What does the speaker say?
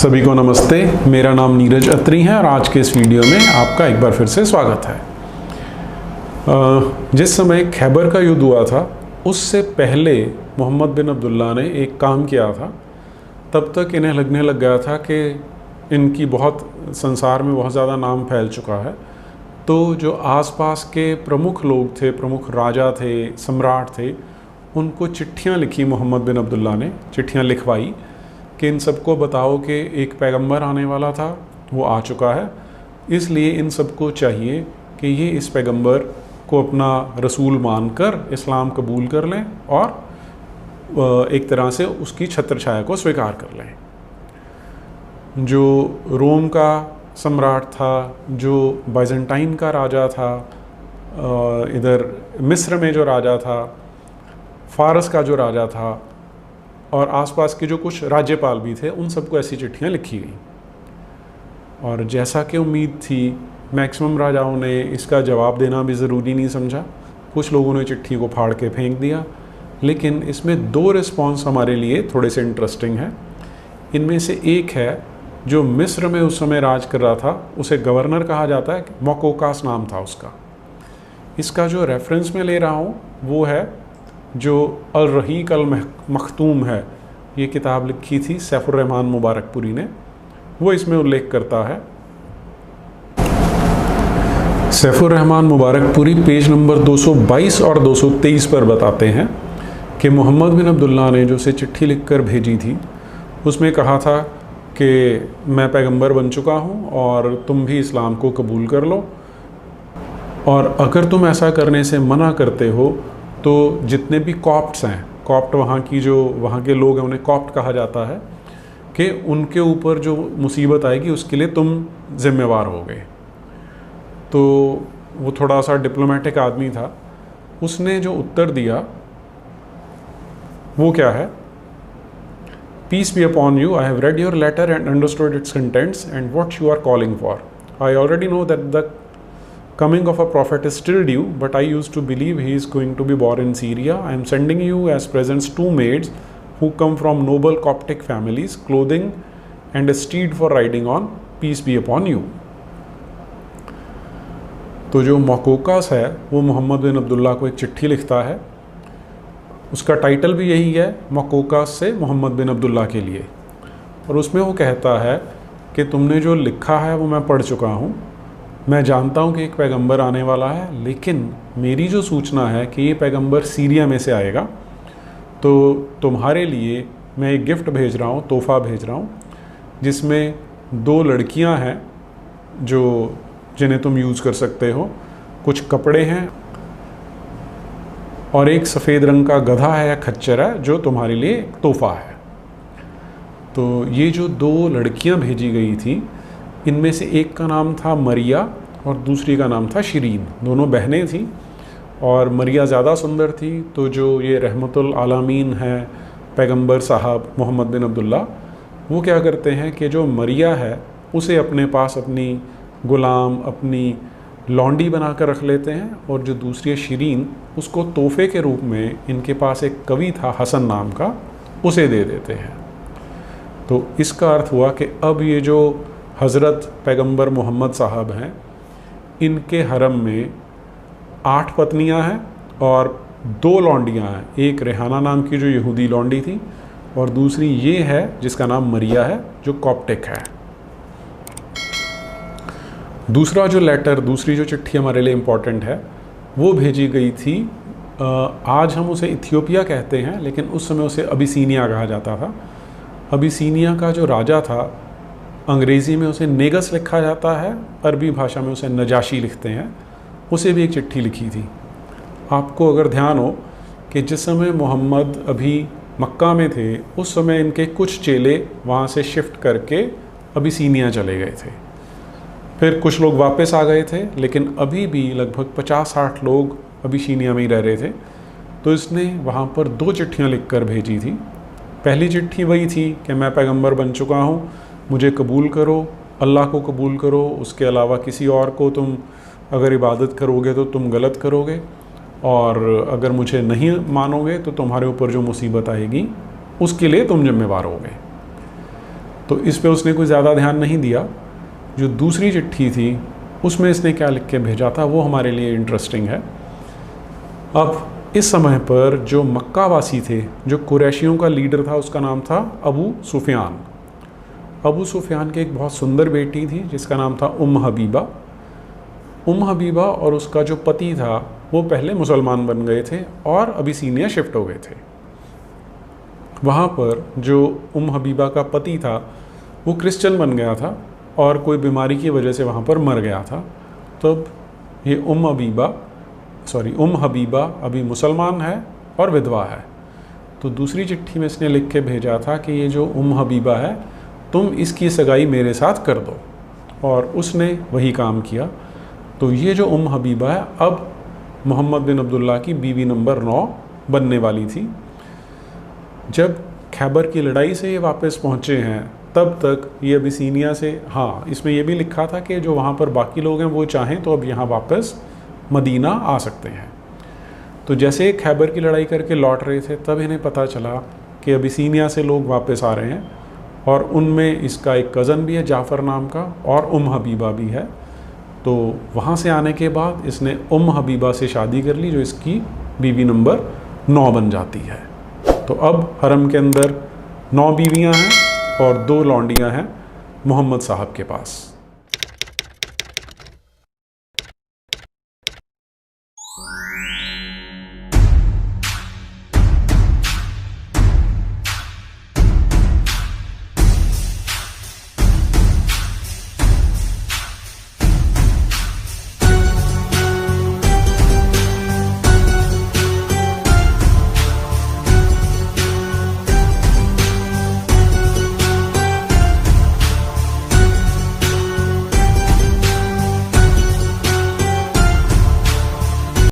सभी को नमस्ते। मेरा नाम नीरज अत्री है और आज के इस वीडियो में आपका एक बार फिर से स्वागत है। जिस समय खैबर का युद्ध हुआ था उससे पहले मोहम्मद बिन अब्दुल्ला ने एक काम किया था। तब तक इन्हें लगने लग गया था कि इनकी संसार में बहुत ज़्यादा नाम फैल चुका है। तो जो आसपास के प्रमुख लोग थे, प्रमुख राजा थे, सम्राट थे, उनको चिट्ठियाँ लिखी मोहम्मद बिन अब्दुल्ला ने, चिट्ठियाँ लिखवाई कि इन सबको बताओ कि एक पैगंबर आने वाला था, वो आ चुका है, इसलिए इन सबको चाहिए कि ये इस पैगंबर को अपना रसूल मानकर इस्लाम कबूल कर लें और एक तरह से उसकी छत्र छाया को स्वीकार कर लें। जो रोम का सम्राट था, जो बाइजेंटाइन का राजा था, इधर मिस्र में जो राजा था, फ़ारस का जो राजा था और आसपास के जो कुछ राज्यपाल भी थे, उन सबको ऐसी चिट्ठियाँ लिखी गई। और जैसा कि उम्मीद थी, मैक्सिमम राजाओं ने इसका जवाब देना भी ज़रूरी नहीं समझा। कुछ लोगों ने चिट्ठी को फाड़ के फेंक दिया। लेकिन इसमें दो रिस्पॉन्स हमारे लिए थोड़े से इंटरेस्टिंग हैं। इनमें से एक है, जो मिस्र में उस समय राज कर रहा था, उसे गवर्नर कहा जाता है, मकोकास नाम था उसका। इसका जो रेफरेंस मैं ले रहा हूँ वो है जो अल रहीक अल मखतूम है, ये किताब लिखी थी सैफुर रहमान मुबारकपुरी ने, वो इसमें उल्लेख करता है। सैफुर रहमान मुबारकपुरी पेज नंबर 222 और 223 पर बताते हैं कि मोहम्मद बिन अब्दुल्ला ने जो उसे चिट्ठी लिखकर भेजी थी, उसमें कहा था कि मैं पैगंबर बन चुका हूँ और तुम भी इस्लाम को कबूल कर लो, और अगर तुम ऐसा करने से मना करते हो तो जितने भी कॉप्ट्स हैं, कॉप्ट वहाँ के लोग हैं, उन्हें कॉप्ट कहा जाता है, कि उनके ऊपर जो मुसीबत आएगी उसके लिए तुम जिम्मेवार हो गए। तो वो थोड़ा सा डिप्लोमेटिक आदमी था। उसने जो उत्तर दिया वो क्या है? Peace be upon you, I have read your letter and understood its contents and what you are calling for. I already know that the coming of a prophet is still due, but I used to believe he is going to be born in Syria. I am sending you as presents 2 maids who come from noble Coptic families, clothing and a steed for riding on. Peace be upon you. तो जो मकोकास है वो मोहम्मद बिन अब्दुल्ला को एक चिट्ठी लिखता है। उसका टाइटल भी यही है, मकोकास से मोहम्मद बिन अब्दुल्ला के लिए। और उसमें वो कहता है कि तुमने जो लिखा है वो मैं पढ़ चुका हूँ। मैं जानता हूँ कि एक पैगंबर आने वाला है, लेकिन मेरी जो सूचना है कि ये पैगंबर सीरिया में से आएगा, तो तुम्हारे लिए मैं एक गिफ्ट भेज रहा हूँ, तोहफ़ा भेज रहा हूँ, जिसमें 2 लड़कियाँ हैं जिन्हें तुम यूज़ कर सकते हो, कुछ कपड़े हैं और एक सफ़ेद रंग का गधा है या खच्चर है जो तुम्हारे लिए एक तोहफ़ा है। तो ये जो 2 लड़कियाँ भेजी गई थी, इनमें से एक का नाम था मरिया और दूसरी का नाम था शिरीन। दोनों बहनें थीं और मरिया ज़्यादा सुंदर थी। तो जो ये रहमतुल आलमीन है पैगंबर साहब मोहम्मद बिन अब्दुल्ला, वो क्या करते हैं कि जो मरिया है उसे अपने पास अपनी ग़ुलाम, अपनी लौंडी बना कर रख लेते हैं, और जो दूसरी शिरीन, उसको तोहफ़े के रूप में इनके पास एक कवि था हसन नाम का, उसे दे देते हैं। तो इसका अर्थ हुआ कि अब ये जो हज़रत पैगंबर मोहम्मद साहब हैं, इनके हरम में 8 पत्नियां हैं और 2 लौंडियां हैं। एक रेहाना नाम की जो यहूदी लौंडी थी, और दूसरी ये है जिसका नाम मरिया है, जो कॉप्टिक है। दूसरा जो लेटर, दूसरी जो चिट्ठी हमारे लिए इम्पॉर्टेंट है, वो भेजी गई थी, आज हम उसे इथियोपिया कहते हैं, लेकिन उस समय उसे अबिसीनिया कहा जाता था। अबिसीनिया का जो राजा था, अंग्रेज़ी में उसे नेगस लिखा जाता है, अरबी भाषा में उसे नजाशी लिखते हैं, उसे भी एक चिट्ठी लिखी थी। आपको अगर ध्यान हो कि जिस समय मोहम्मद अभी मक्का में थे, उस समय इनके कुछ चेले वहाँ से शिफ्ट करके अबिसीनिया चले गए थे। फिर कुछ लोग वापस आ गए थे, लेकिन अभी भी लगभग 50-60 लोग अबिसीनिया में ही रह रहे थे। तो इसने वहाँ पर 2 चिट्ठियाँ लिख कर भेजी थी। पहली चिट्ठी वही थी कि मैं पैगंबर बन चुका हूँ, मुझे कबूल करो, अल्लाह को कबूल करो, उसके अलावा किसी और को तुम अगर इबादत करोगे तो तुम गलत करोगे, और अगर मुझे नहीं मानोगे तो तुम्हारे ऊपर जो मुसीबत आएगी उसके लिए तुम जिम्मेवार होगे। तो इस पे उसने कोई ज़्यादा ध्यान नहीं दिया। जो दूसरी चिट्ठी थी उसमें इसने क्या लिख के भेजा था वो हमारे लिए इंटरेस्टिंग है। अब इस समय पर जो मक्का वासी थे, जो कुरैशियों का लीडर था, उसका नाम था अबू सुफियान। अबू सुफियान की एक बहुत सुंदर बेटी थी जिसका नाम था हबीबा। हबीबा और उसका जो पति था वो पहले मुसलमान बन गए थे और अबिसीनिया शिफ्ट हो गए थे। वहाँ पर जो हबीबा का पति था वो क्रिश्चियन बन गया था और कोई बीमारी की वजह से वहाँ पर मर गया था। तब ये हबीबा अभी मुसलमान है और विधवा है। तो दूसरी चिट्ठी में इसने लिख के भेजा था कि ये जो हबीबा है तुम इसकी सगाई मेरे साथ कर दो, और उसने वही काम किया। तो ये जो हबीबा है अब मोहम्मद बिन अब्दुल्ला की बीवी नंबर 9 बनने वाली थी। जब खैबर की लड़ाई से ये वापस पहुँचे हैं तब तक ये अबिसीनिया से, हाँ इसमें यह भी लिखा था कि जो वहाँ पर बाकी लोग हैं वो चाहें तो अब यहाँ वापस मदीना आ सकते हैं। तो जैसे खैबर की लड़ाई करके लौट रहे थे तब इन्हें पता चला कि अबिसीनिया से लोग वापस आ रहे हैं, और उनमें इसका एक कज़न भी है जाफ़र नाम का, और हबीबा भी है। तो वहाँ से आने के बाद इसने हबीबा से शादी कर ली जो इसकी बीवी नंबर 9 बन जाती है। तो अब हरम के अंदर 9 बीवियाँ हैं और 2 लौंडियाँ हैं मोहम्मद साहब के पास।